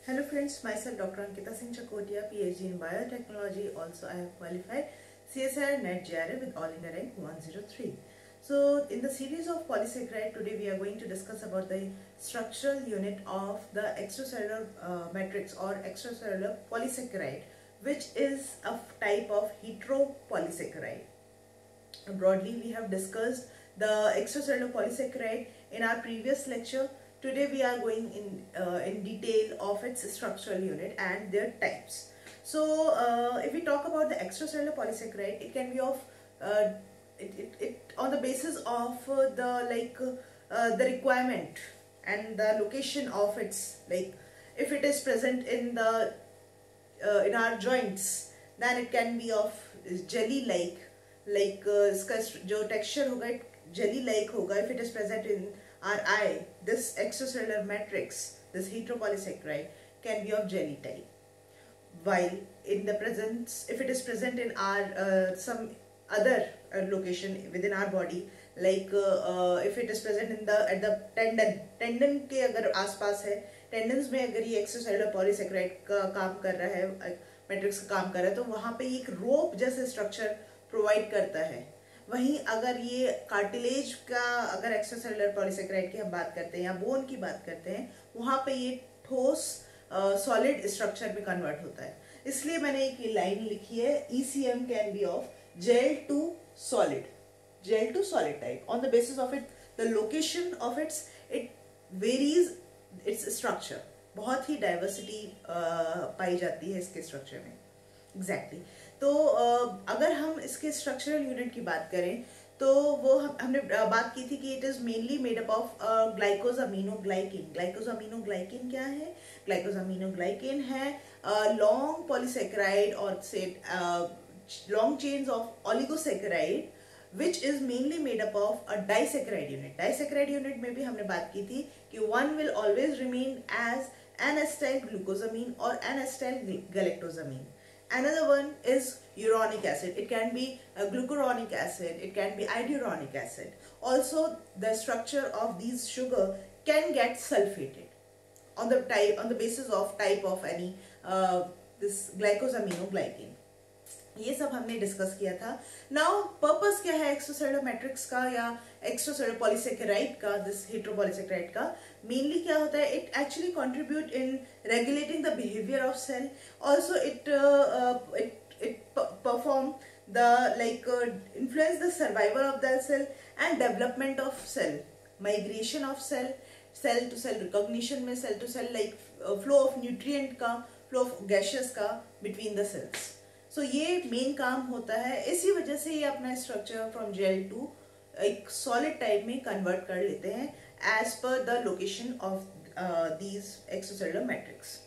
Hello friends, myself Dr. Ankita Singh Chakotia, PhD in Biotechnology. Also, I have qualified CSIR NET JRF with All India rank 103. So, in the series of polysaccharide, today we are going to discuss about the structural unit of the extracellular matrix or extracellular polysaccharide, which is a type of heteropolysaccharide. Broadly, we have discussed the extracellular polysaccharide in our previous lecture. Today we are going in detail of its structural unit and their types. So if we talk about the extracellular polysaccharide, it can be of on the basis of the requirement and the location of its, like if it is present in the in our joints, then it can be of jelly like इसका जो texture होगा jelly like होगा if it is present in our eye. This extracellular matrix, this heteropolysaccharide, can be of jelly type. While in the presence, if it is present in our some other location within our body, like if it is present in the at the tendon के अगर आसपास है, tendons में अगर ये extracellular polysaccharide का काम कर रहा है, matrix का काम कर रहा है, तो वहाँ पे एक rope जैसे structure provide करता है. वहीं अगर ये कार्टिलेज का अगर एक्स्ट्रासेलुलर पॉलीसैकेराइड की हम बात करते हैं या बोन की बात करते हैं, वहां पे ये ठोस सॉलिड स्ट्रक्चर में कन्वर्ट होता है. इसलिए मैंने एक लाइन लिखी है, ECM can be of gel to solid type on the basis of it the location of it varies its structure. बहुत ही डाइवर्सिटी पाई जाती है इसके स्ट्रक्चर में. एग्जैक्टली. तो अगर हम इसके स्ट्रक्चरल यूनिट की बात करें तो वो हमने बात की थी कि it is mainly made up of glycosaminoglycan. Glycosaminoglycan क्या है? ग्लाइकोजामिनोग्लाइकेन है लॉन्ग पॉलीसैकेराइड और से long chains of oligosaccharide which is mainly made up of a disaccharide unit. Disaccharide unit में भी हमने बात की थी कि one will always remain as N-acetyl glucosamine or N-acetyl galactosamine. Another one is uronic acid. It can be glucuronic acid. It can be idiuronic acid. Also, the structure of these sugar can get sulfated on the basis of type of any this glycosaminoglycan. ये सब हमने discuss किया था. Now purpose क्या है extracellular matrix का या extracellular polysaccharide का, दिस हेटेरोपॉलीसैकेराइड का? मेनली क्या होता है? It actually contribute in regulating the behaviour of cell. Also it perform the influence the survival of the cell and development of cell, migration of cell to cell recognition में, cell to cell flow of nutrient का, flow of gaseous का between the cells. So ये main काम होता है. इसी वजह से ये अपना स्ट्रक्चर फ्रॉम जेल टू एक सॉलिड टाइप में कन्वर्ट कर लेते हैं as per the location of these extracellular matrix.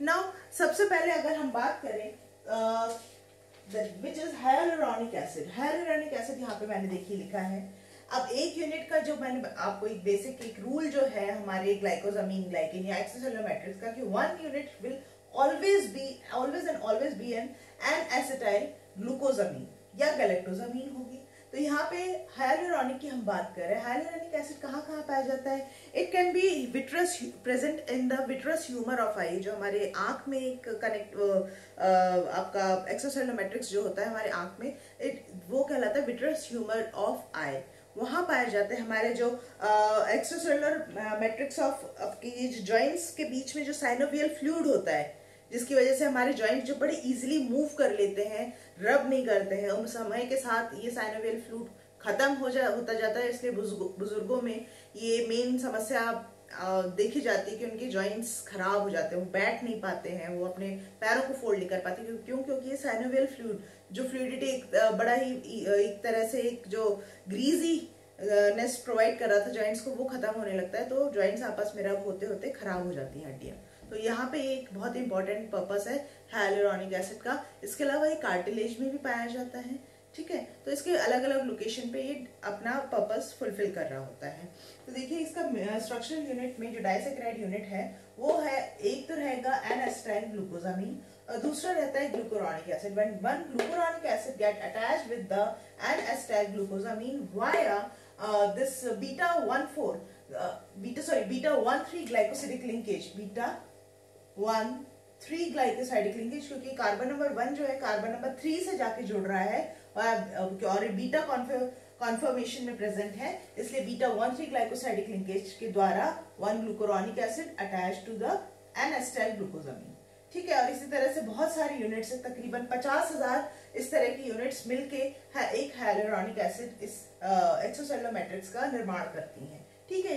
Now सबसे पहले अगर हम बात करें which is hyaluronic acid. Hyaluronic acid यहाँ पे मैंने देखिए लिखा है. अब एक यूनिट का जो मैंने आपको एक बेसिक एक रूल जो है हमारे ग्लाइकोजामिन ग्लाइकेन या एक्स्ट्रासेलुलर मैट्रिक्स का, कि one unit will always and always be an N-acetyl glucosamine या galactosamine होगी. तो यहाँ पे हाइलुरोनिक की हम बात कर रहे हैं. हाइलुरोनिक एसिड कहाँ पाया जाता है? It can be vitreous present in the vitreous humour of eye, जो हमारे आंख में एक कनेक्ट आपका एक्स्ट्रासेलुलर मैट्रिक्स जो होता है हमारे आंख में, वो कहलाता है विट्रस ह्यूमर ऑफ आई. वहां पाए जाते हैं हमारे जो एक्स्ट्रासेलुलर मैट्रिक्स ऑफ आपकी ये जो जॉइंट्स के बीच में जो साइनोवियल फ्लूइड होता है, जिसकी वजह से हमारे जॉइंट जो बड़े इजीली मूव कर लेते हैं, रब नहीं करते हैं, उस समय के साथ ये साइनोवियल फ्लूइड खत्म होता जाता है. इसलिए बुजुर्गों में ये मेन समस्या देखी जाती है कि उनके जॉइंट्स खराब हो जाते हैं, वो बैठ नहीं पाते हैं, वो अपने पैरों को फोल्ड नहीं कर पाते. क्योंकि ये साइनोवियल फ्लूइड जो फ्लूइडिटी एक बड़ा ही एक तरह से एक जो ग्रीजी नेस प्रोवाइड कर रहा था जॉइंट्स को, वो खत्म होने लगता है. तो जॉइंट्स आपस में रब होते होते खराब हो जाती हैं हड्डियां. तो यहाँ पे एक बहुत इंपॉर्टेंट पर्पस है हाइलुरोनिक एसिड का. इसके अलावा ये कार्टिलेज में भी पाया जाता है. ठीक है. तो इसके अलग अलग लोकेशन पे ये अपना पर्पस फुलफिल कर रहा होता है. तो देखिए इसका स्ट्रक्चरल यूनिट में जो डाइसैकेराइड यूनिट है वो है, एक तो रहेगा N-acetyl glucosamine और दूसरा रहता है ग्लूकुरोनिक acid. When one glucuronic acid get attached with the N-acetyl glucosamine via this beta 1,3 glycosidic linkage, beta 1,3 glycosidic linkage, क्योंकि कार्बन नंबर 1 जो है कार्बन नंबर 3 से जाके जुड़ रहा है और बीटा कॉन्फर्मेशन में प्रेजेंट है, इसलिए बीटा 1,3 ग्लाइकोसाइडिक लिंकेज के द्वारा 1 glucuronic acid attach to the N acetyl glucosamine. ठीक है, और इसी तरह से बहुत सारी यूनिट्स है, तकरीबन 50,000 इस तरह की यूनिट्स मिलके एक हाइलुरोनिक एसिड इस एक्स्ट्रासेलुलर मैट्रिक्स का निर्माण करती हैं। ठीक है,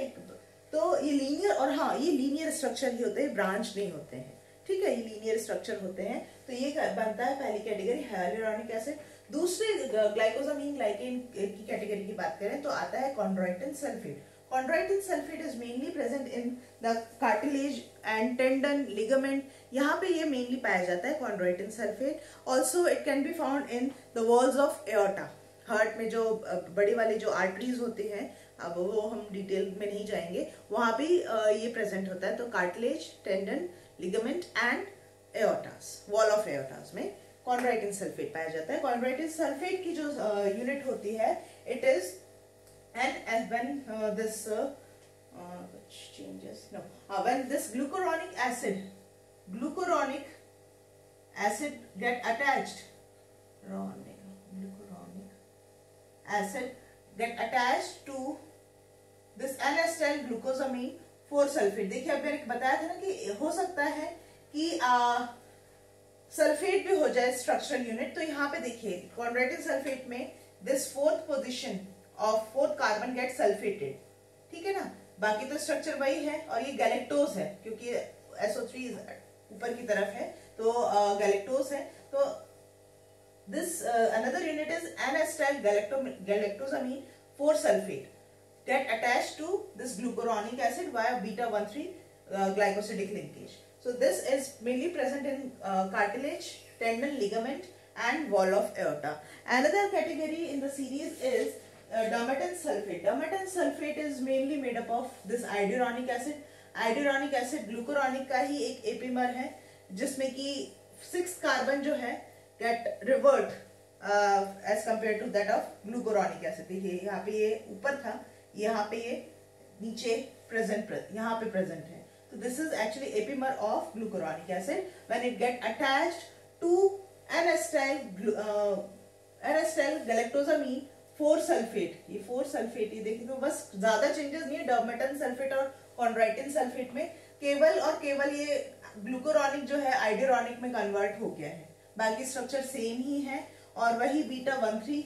तो ये लीनियर, और हाँ ये लीनियर स्ट्रक्चर ही होते हैं, ब्रांच नहीं होते हैं। ठीक है, ये लीनियर स्ट्रक्चर होते हैं। तो ये बनता है पहली कैटेगरी हाइलुरोनिक एसिड। दूसरे ग्लाइकोजामीन ग्लाइकेन की कैटेगरी की बात करें तो आता है कॉन्ड्राइटिन sulphate. Chondroitin sulfate is mainly present in the cartilage and tendon, ligament. यहाँ पे ये mainly पाया जाता है chondroitin sulfate. Also it can be found in the walls of aorta. Heart में जो बड़े वाले जो आर्टरीज होते हैं, अब वो हम डिटेल में नहीं जाएंगे, वहाँ भी ये प्रेजेंट होता है। तो cartilage, tendon, ligament and aortas, wall of aortas में chondroitin sulfate पाया जाता है। chondroitin sulfate की जो यूनिट होती है, it is and when this which changes no when this glucuronic acid get attached glucuronic acid get attached to this N-acetyl glucosamine 4 sulfate। देखिए अब मैंने बताया था ना कि हो सकता है कि सल्फेट भी हो जाए स्ट्रक्चरल यूनिट। तो यहाँ पे देखिए chondroitin sulfate में this 4th position of 4th carbon get sulphated. ठीक है ना, बाकी तो स्ट्रक्चर वही है। और ये गैलेक्टोज है, क्योंकि SO3 ऊपर की तरफ है तो गैलेक्टोज है। तो this another unit is N-acetyl galactosamine 4 sulfate get attached to this glucuronic acid via beta 1,3 glycosidic linkage. So this is mainly present in cartilage, tendon, ligament and wall of aorta. Another category in the series is dermatan sulfate. Dermatan sulfate is mainly made up of this ioduronic acid. Ioduronic acid glucuronic का ही एक epimer है, जिसमें कि 6th carbon जो है get revert as compared to that of glucuronic acid। देखिए यहाँ पे ये ऊपर था, यहाँ पे ये नीचे यहाँ पे प्रेजेंट है। तो this is actually epimer of glucuronic acid when it get attached to N-acetyl galactosamine 4 sulphate. ये 4 सल्फेट ये देखिए, तो बस ज्यादा चेंजेस नहीं है डर्मेटन सल्फेट और कॉन्ड्राइटिन सल्फेट में, केवल और केवल ये ग्लूकोरॉनिक जो है आइडोरॉनिक में कन्वर्ट हो गया है, बाकी स्ट्रक्चर सेम ही है और वही बीटा 1,3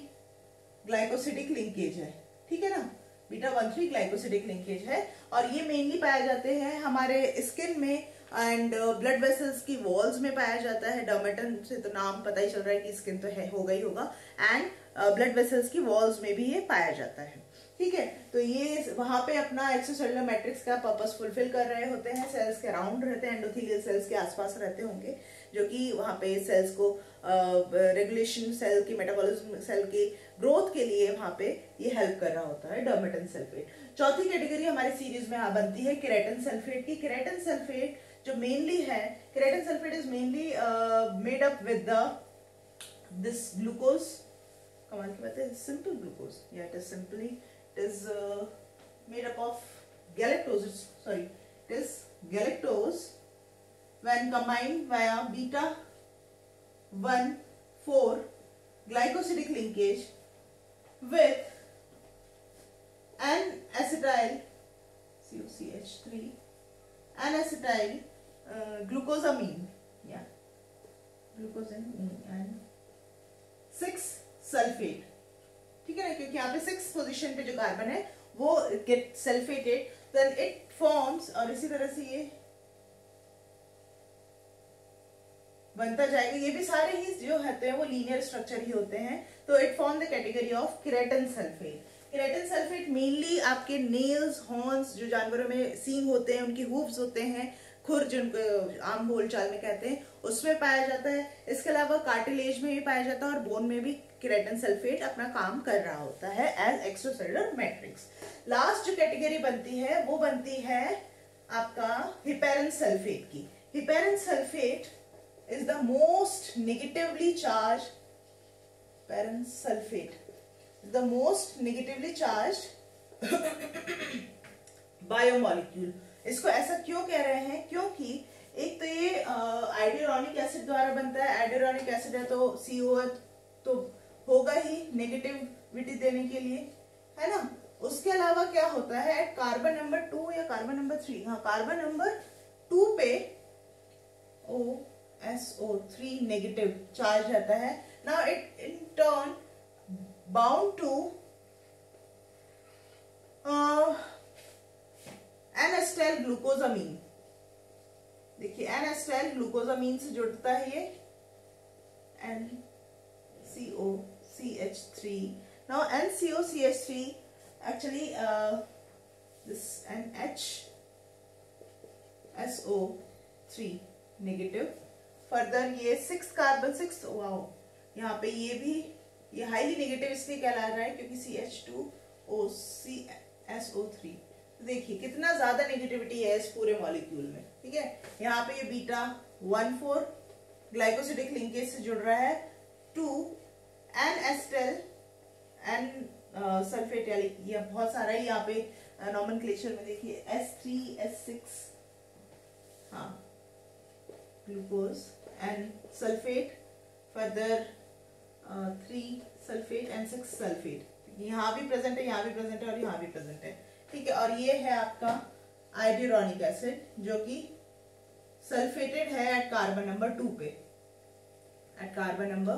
ग्लाइकोसिडिक लिंकेज है। ठीक है ना, बीटा 1,3 ग्लाइकोसिडिक लिंकेज है और ये मेनली पाए जाते हैं हमारे स्किन में एंड ब्लड वेसल्स की वॉल्स में पाया जाता है। डर्मेटन से तो नाम पता ही चल रहा है कि स्किन तो है होगा ही होगा, एंड ब्लड वेसल्स की वॉल्स में भी ये पाया जाता है। ठीक है, तो ये वहां पे अपना एक्स्ट्रासेलुलर मैट्रिक्स का पर्पस फुलफिल कर रहे होते हैं, सेल्स के अराउंड रहते हैं, एंडोथेलियल सेल्स के आसपास रहते होंगे, जो कि वहां पे सेल्स को रेगुलेशन, सेल की मेटाबॉलिज्म, सेल की ग्रोथ के लिए वहां पे ये हेल्प कर रहा होता है डर्मेटन सल्फेट। चौथी कैटेगरी हमारी सीरीज में बनती है केराटिन सल्फेट की। केराटिन सल्फेट जो मेनली है, keratin sulphate is mainly made up with this glucose. कमाल की बात है, सिंपल ग्लूकोज, या it is simply it is made up of galactose, sorry, it is galactose when combined via beta 1,4 glycosidic linkage with N-acetyl COCH3 N-acetyl glucosamine, yeah, glucosamine and 6 sulphate. ठीक है ना, क्योंकि यहाँ पे 6th पोजीशन पे जो carbon है वो get sulphated, then it forms, और इसी तरह से ये बनता जाएगा। ये भी सारे ही जो होते हैं वो लीनियर स्ट्रक्चर ही होते हैं। तो it form the category of keratin sulphate. Keratin sulphate mainly आपके नेल्स, हॉर्न्स, जो जानवरों में सींग होते हैं, उनकी हूफ्स होते हैं, खुर जिनको आम बोलचाल में कहते हैं, उसमें पाया जाता है। इसके अलावा कार्टिलेज में भी पाया जाता है और बोन में भी केराटिन सल्फेट अपना काम कर रहा होता है एज एक्स्ट्रासेलुलर मैट्रिक्स। लास्ट जो कैटेगरी बनती है वो बनती है आपका हिपेरिन सल्फेट की। Heparin sulphate is the most negatively charged, heparin sulfate is the most negatively charged biomolecule। इसको ऐसा क्यों कह रहे हैं? क्योंकि एक तो ये आइडियोरॉनिक एसिड द्वारा बनता है, आइडियोरॉनिक एसिड है तो CO तो होगा ही नेगेटिविटी देने के लिए, है ना। उसके अलावा क्या होता है, कार्बन नंबर 2 या कार्बन नंबर 3, हाँ कार्बन नंबर 2 पे OSO3 नेगेटिव चार्ज रहता है। Now it in turn bound to N-acetyl glucosamine. देखिए N-acetyl ग्लूकोजामीन से जुड़ता है ये NCOCH3। Now NCOCH3 actually this NHSO3 negative. Further ये 6 कार्बन 6, वाओ यहाँ पे ये भी ये हाईली नेगेटिव इसलिए कहला रहा है क्योंकि CH2OCSO3। देखिए कितना ज्यादा नेगेटिविटी है इस पूरे मॉलिक्यूल में, ठीक है। यहाँ पे ये बीटा 1,4 ग्लाइकोसिडिक लिंकेज से जुड़ रहा है, 2 N-acetyl N सल्फेट, ये बहुत सारा है यहाँ पे नॉमेनक्लेचर में। देखिए S3S6 हाँ glucose N sulphate, further 3 sulphate and 6 sulphate, यहाँ भी प्रेजेंट है, यहाँ भी प्रेजेंट है और यहाँ भी प्रेजेंट है, ठीक है। और ये है आपका आइडियोरॉनिक एसिड जो कि सल्फेटेड है एट कार्बन नंबर 2 पे, एट कार्बन नंबर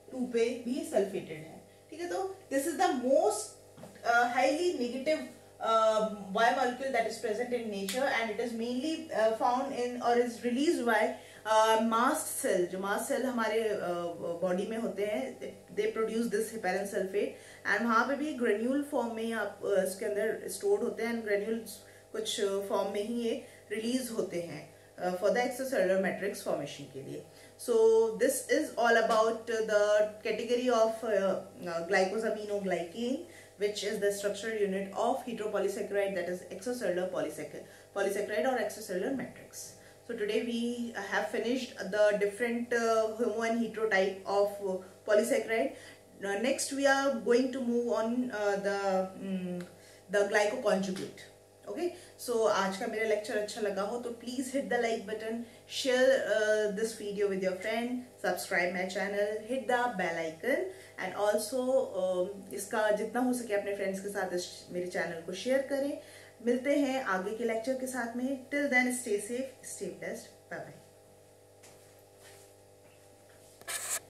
2 पे भी सल्फेटेड है, ठीक है। तो this is the most highly negative biomolecule that is present in nature and it is mainly found in और is released by mast cell. जो मास्ट सेल हमारे बॉडी में होते हैं, they produce this heparin sulphate and वहां पे भी granule form में आप इसके अंदर स्टोर्ड होते हैं एंड ग्रेन्यूल्स कुछ फॉर्म में ही ये रिलीज होते हैं for the extracellular matrix formation के लिए। So this is all about the category of glycosaminoglycan which is the structural unit of heteropolysaccharide, that is extracellular polysaccharide or extracellular matrix. So today we have finished the different homo and hetero type of polysaccharide. Next we are going to move on the glycoconjugate. Okay, so आज का मेरा lecture अच्छा लगा हो तो please hit the like button, share this video with your friend, subscribe my channel, hit the bell icon and also इसका जितना हो सके अपने फ्रेंड्स के साथ मेरे चैनल को शेयर करें। मिलते हैं आगे के लेक्चर के साथ में। Till then stay safe, stay blessed, bye bye.